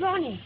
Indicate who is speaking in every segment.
Speaker 1: Ronnie.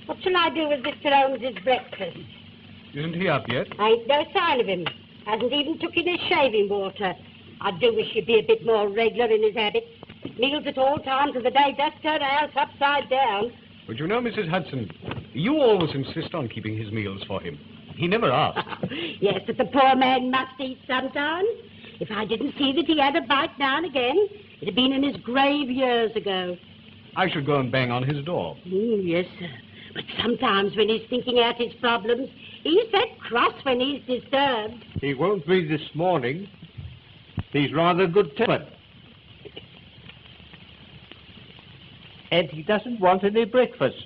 Speaker 1: What shall I do with Mr. Holmes's breakfast?
Speaker 2: Isn't he up yet?
Speaker 1: Ain't no sign of him. Hasn't even took in his shaving water. I do wish he'd be a bit more regular in his habits. Meals at all times of the day does turn a house upside down.
Speaker 2: But you know, Mrs. Hudson, you always insist on keeping his meals for him. He never asks.
Speaker 1: Yes, but the poor man must eat sometimes. If I didn't see that he had a bite now and again, it'd have been in his grave years ago.
Speaker 2: I should go and bang on his door.
Speaker 1: Yes, sir. But sometimes when he's thinking out his problems, he's that cross when he's disturbed.
Speaker 3: He won't be this morning. He's rather good-tempered. And he doesn't want any breakfast.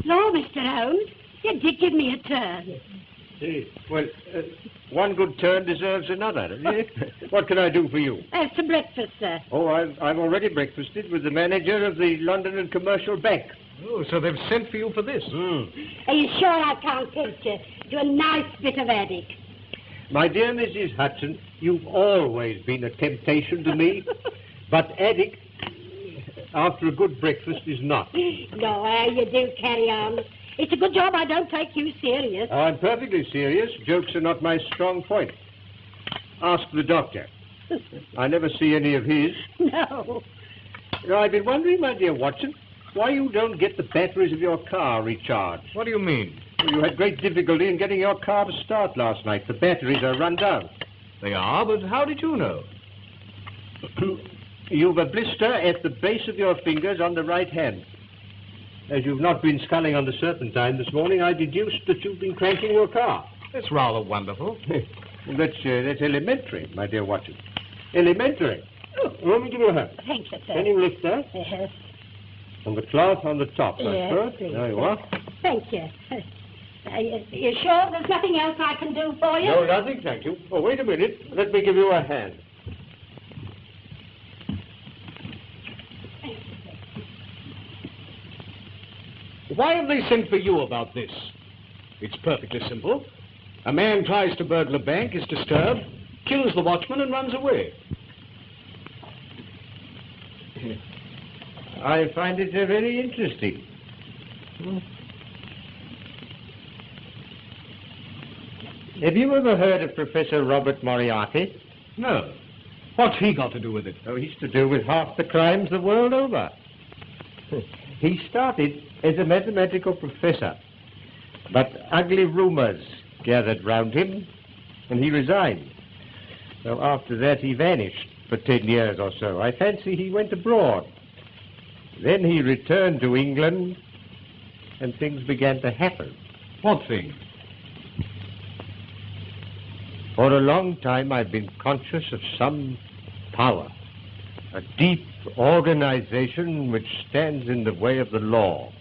Speaker 1: No, Mr. Holmes, you did give me a turn.
Speaker 3: Well, one good turn deserves another. What can I do for you?
Speaker 1: Some breakfast, sir.
Speaker 3: Oh, I've already breakfasted with the manager of the London and Commercial Bank.
Speaker 2: Oh, so they've sent for you for this?
Speaker 1: Are you sure I can't tempt you to a nice bit of attic?
Speaker 3: My dear Mrs. Hudson, you've always been a temptation to me, but attic, after a good breakfast, is not.
Speaker 1: No, you do carry on. It's a good job I don't take you serious.
Speaker 3: I'm perfectly serious. Jokes are not my strong point. Ask the doctor. I never see any of his.
Speaker 1: No.
Speaker 3: I've been wondering, my dear Watson, why you don't get the batteries of your car recharged.
Speaker 2: What do you mean?
Speaker 3: Well, you had great difficulty in getting your car to start last night. The batteries are run down.
Speaker 2: They are, but how did you know?
Speaker 3: You've a blister at the base of your fingers on the right hand. As you've not been sculling on the serpentine this morning, I deduced that you've been cranking your car.
Speaker 2: That's rather wonderful.
Speaker 3: That's elementary, my dear Watson. Elementary. Oh, let me give you a hand.
Speaker 1: Thank you, sir.
Speaker 3: Can you lift that?
Speaker 1: Yes.
Speaker 3: On the cloth on the top,
Speaker 1: Yes,
Speaker 3: that's good.
Speaker 1: please.
Speaker 3: There you are.
Speaker 1: Thank you. You sure there's nothing else I can do for you?
Speaker 3: No, nothing, thank you. Oh, wait a minute. Let me give you a hand.
Speaker 2: Why have they sent for you about this? It's perfectly simple. A man tries to burgle a bank, is disturbed, kills the watchman and runs away.
Speaker 3: I find it very interesting. Have you ever heard of Professor Robert Moriarty?
Speaker 2: No. What's he got to do with it?
Speaker 3: Oh, he's to do with half the crimes the world over. He started as a mathematical professor, but ugly rumors gathered round him, and he resigned. So after that, he vanished for 10 years or so. I fancy he went abroad. Then he returned to England, and things began to happen.
Speaker 2: What thing?
Speaker 3: For a long time, I've been conscious of some power, a deep organization which stands in the way of the law.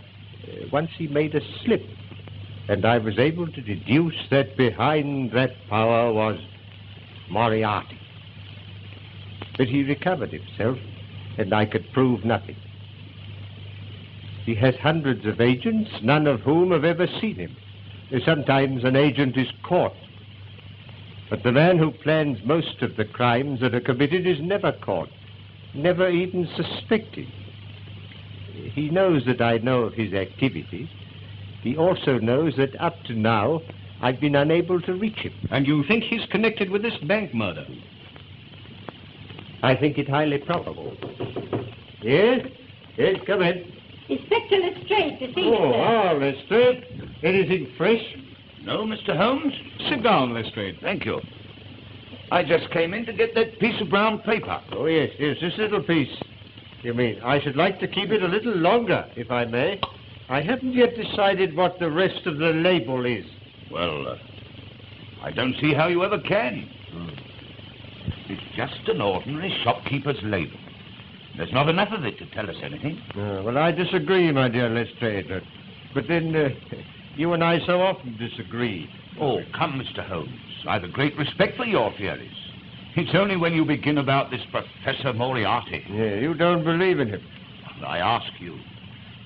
Speaker 3: Once he made a slip, and I was able to deduce that behind that power was Moriarty. But he recovered himself, and I could prove nothing. He has hundreds of agents, none of whom have ever seen him. Sometimes an agent is caught, but the man who plans most of the crimes that are committed is never caught, never even suspected. He knows that I know of his activities. He also knows that up to now, I've been unable to reach him.
Speaker 2: And you think he's connected with this bank murder?
Speaker 3: I think it highly probable. Yes? Yes, come in.
Speaker 1: Inspector Lestrade to see you,
Speaker 3: Oh,
Speaker 1: sir.
Speaker 3: Lestrade. Anything fresh?
Speaker 4: No, Mr. Holmes?
Speaker 2: Sit down, Lestrade.
Speaker 4: Thank you. I just came in to get that piece of brown paper.
Speaker 3: Oh, yes, this little piece. You mean, I should like to keep it a little longer, if I may. I haven't yet decided what the rest of the label is.
Speaker 4: Well, I don't see how you ever can. It's just an ordinary shopkeeper's label. There's not enough of it to tell us anything.
Speaker 3: Well, I disagree, my dear Lestrade. But then, you and I so often disagree.
Speaker 4: Oh, come, Mr. Holmes. I've a great respect for your theories. It's only when you begin about this Professor Moriarty.
Speaker 3: Yeah, you don't believe in him.
Speaker 4: I ask you,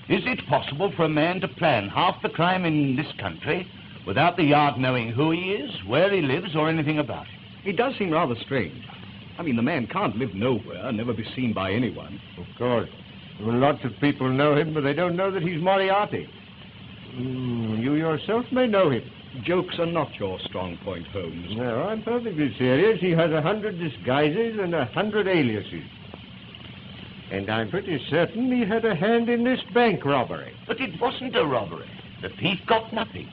Speaker 4: is it possible for a man to plan half the crime in this country without the Yard knowing who he is, where he lives, or anything about him?
Speaker 2: It does seem rather strange. I mean, the man can't live nowhere, never be seen by anyone.
Speaker 3: Of course. Well, lots of people know him, but they don't know that he's Moriarty. You yourself may know him.
Speaker 2: Jokes are not your strong point, Holmes.
Speaker 3: No, I'm perfectly serious. He has 100 disguises and 100 aliases. And I'm pretty certain he had a hand in this bank robbery.
Speaker 4: But it wasn't a robbery. The thief got nothing.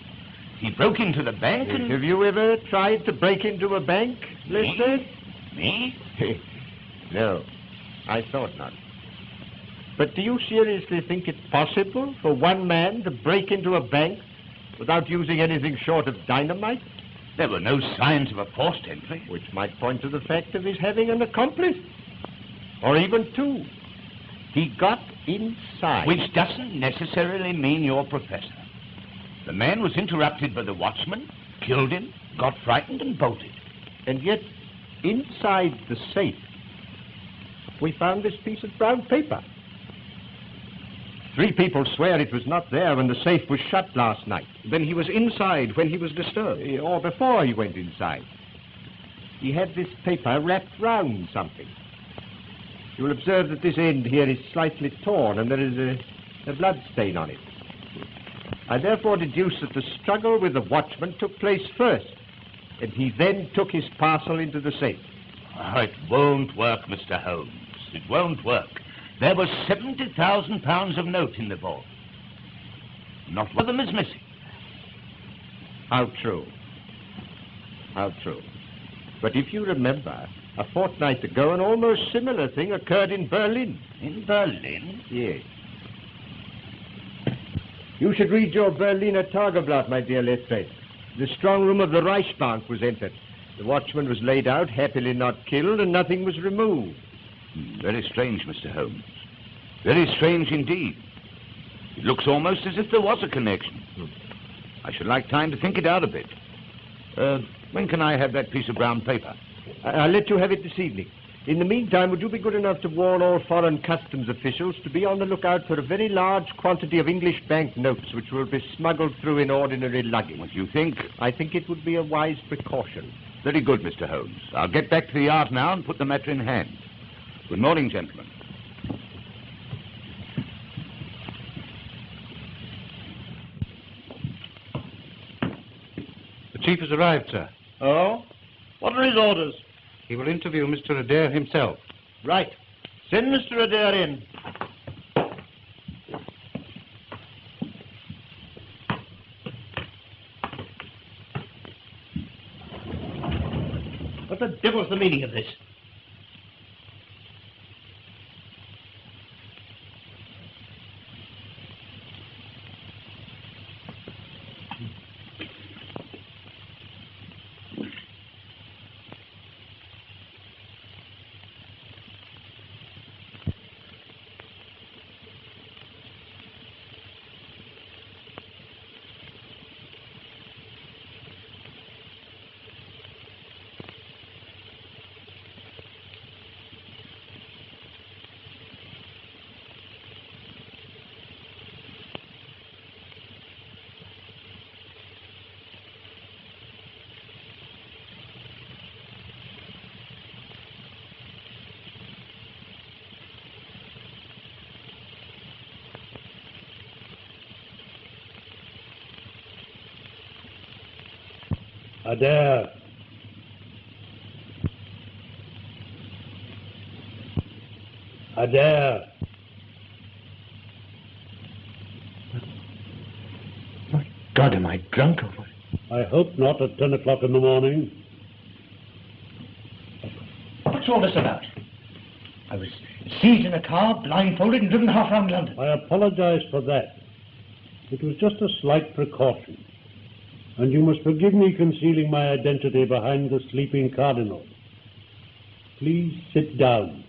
Speaker 4: He broke into the bank and...
Speaker 3: Have you ever tried to break into a bank, Lestrade?
Speaker 4: Me?
Speaker 3: No, I thought not. But do you seriously think it's possible for one man to break into a bank without using anything short of dynamite?
Speaker 4: There were no signs of a forced entry.
Speaker 3: Which might point to the fact of his having an accomplice. Or even two. He got inside.
Speaker 4: Which doesn't necessarily mean you're Professor. The man was interrupted by the watchman, killed him, got frightened and bolted.
Speaker 3: And yet, inside the safe, we found this piece of brown paper. 3 people swear it was not there when the safe was shut last night.
Speaker 2: Then he was inside when he was disturbed.
Speaker 3: Or before he went inside. He had this paper wrapped round something. You'll observe that this end here is slightly torn and there is a blood stain on it. I therefore deduce that the struggle with the watchman took place first, and he then took his parcel into the safe.
Speaker 4: Oh, it won't work, Mr. Holmes. It won't work. There was £70,000 of note in the vault. Not one of them is missing.
Speaker 3: How true. How true. But if you remember, a fortnight ago, an almost similar thing occurred in Berlin.
Speaker 4: In Berlin?
Speaker 3: Yes. You should read your Berliner Tageblatt, my dear Lestrade. The strong room of the Reichsbank was entered. The watchman was laid out, happily not killed, and nothing was removed.
Speaker 4: Very strange, Mr. Holmes. Very strange indeed. It looks almost as if there was a connection. I should like time to think it out a bit. When can I have that piece of brown paper?
Speaker 3: I'll let you have it this evening. In the meantime, would you be good enough to warn all foreign customs officials to be on the lookout for a very large quantity of English bank notes which will be smuggled through in ordinary luggage?
Speaker 4: What do you think?
Speaker 3: I think it would be a wise precaution.
Speaker 4: Very good, Mr. Holmes. I'll get back to the Yard now and put the matter in hand. Good morning, gentlemen.
Speaker 2: The chief has arrived, sir.
Speaker 3: Oh? What are his orders?
Speaker 2: He will interview Mr. Adair himself.
Speaker 3: Right. Send Mr. Adair in.
Speaker 5: What the devil's the meaning of this? Adair. Adair.
Speaker 3: My God, am I drunk or what?
Speaker 5: I hope not at 10 o'clock in the morning.
Speaker 3: What's all this about? I was seized in a car, blindfolded, and driven half round London.
Speaker 5: I apologize for that. It was just a slight precaution. And you must forgive me concealing my identity behind the Sleeping Cardinal. Please sit down.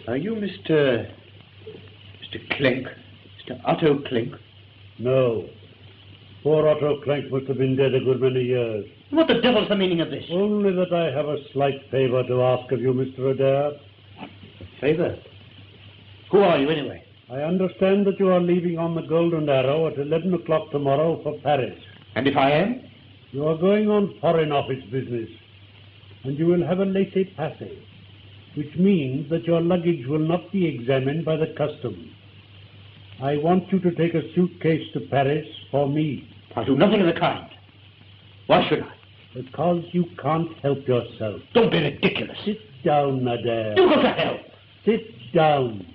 Speaker 3: Are you Mr. Clink? Mr. Otto Clink?
Speaker 5: No. Poor Otto Clank must have been dead a good many years.
Speaker 3: What the devil's the meaning of this?
Speaker 5: Only that I have a slight favor to ask of you, Mr. Adair.
Speaker 3: Favor? Who are you, anyway?
Speaker 5: I understand that you are leaving on the Golden Arrow at 11 o'clock tomorrow for Paris.
Speaker 3: And if I am?
Speaker 5: You are going on Foreign Office business, and you will have a laissez-passer, which means that your luggage will not be examined by the customs. I want you to take a suitcase to Paris for me.
Speaker 3: I'll do nothing of the kind. Why should I?
Speaker 5: Because you can't help yourself.
Speaker 3: Don't be ridiculous.
Speaker 5: Sit down, Adair.
Speaker 3: You go to hell.
Speaker 5: Sit down.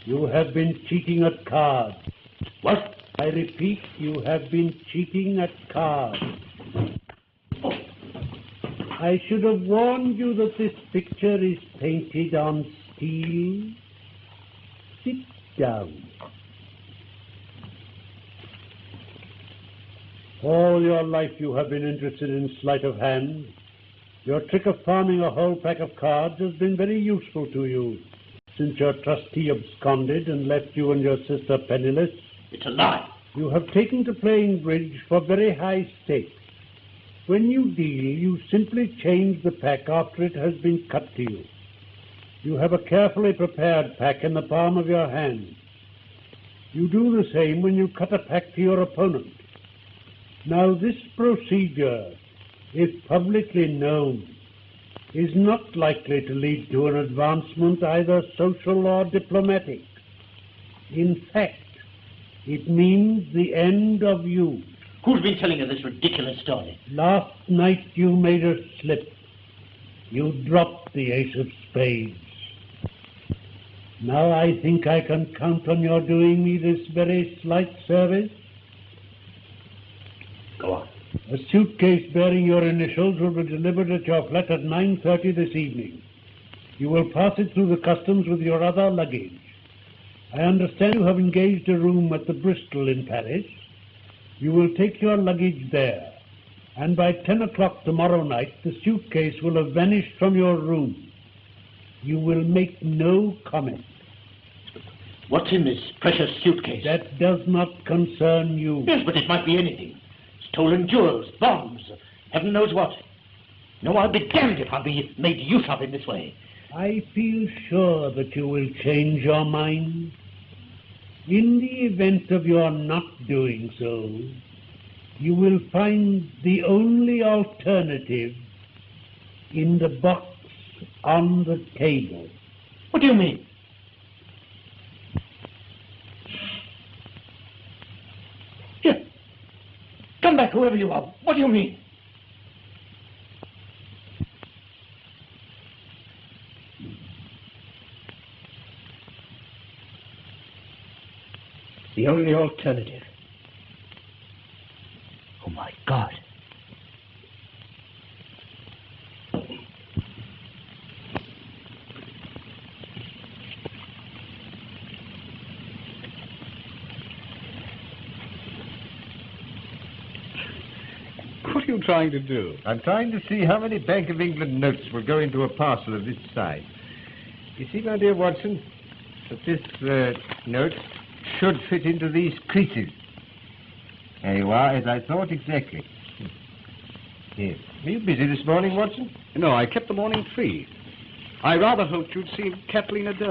Speaker 5: You have been cheating at cards.
Speaker 3: What?
Speaker 5: I repeat, you have been cheating at cards.
Speaker 3: Oh.
Speaker 5: I should have warned you that this picture is painted on steel. Sit down. All your life you have been interested in sleight of hand. Your trick of farming a whole pack of cards has been very useful to you, since your trustee absconded and left you and your sister penniless.
Speaker 3: It's a lie.
Speaker 5: You have taken to playing bridge for very high stakes. When you deal, you simply change the pack after it has been cut to you. You have a carefully prepared pack in the palm of your hand. You do the same when you cut a pack to your opponent. Now, this procedure, if publicly known, is not likely to lead to an advancement either social or diplomatic. In fact, it means the end of you.
Speaker 3: Who's been telling you this ridiculous story?
Speaker 5: Last night you made a slip. You dropped the ace of spades. Now I think I can count on your doing me this very slight service.
Speaker 3: Go on.
Speaker 5: A suitcase bearing your initials will be delivered at your flat at 9:30 this evening. You will pass it through the customs with your other luggage. I understand you have engaged a room at the Bristol in Paris. You will take your luggage there, and by 10 o'clock tomorrow night, the suitcase will have vanished from your room. You will make no comment.
Speaker 3: What's in this precious suitcase?
Speaker 5: That does not concern you.
Speaker 3: Yes, but it might be anything. Stolen jewels, bombs, heaven knows what. No, I'll be damned if I'll be made use of in this way.
Speaker 5: I feel sure that you will change your mind. In the event of your not doing so, you will find the only alternative in the box on the table.
Speaker 3: What do you mean? Here. Come back, whoever you are. What do you mean? The only alternative. Oh, my God.
Speaker 2: What are you trying to do?
Speaker 3: I'm trying to see how many Bank of England notes will go into a parcel of this size. You see, my dear Watson, that this note should fit into these creases. There you are, as I thought exactly. Here. Are you busy this morning, Watson?
Speaker 2: No, I kept the morning free. I rather hoped you'd see Kathleen Adair.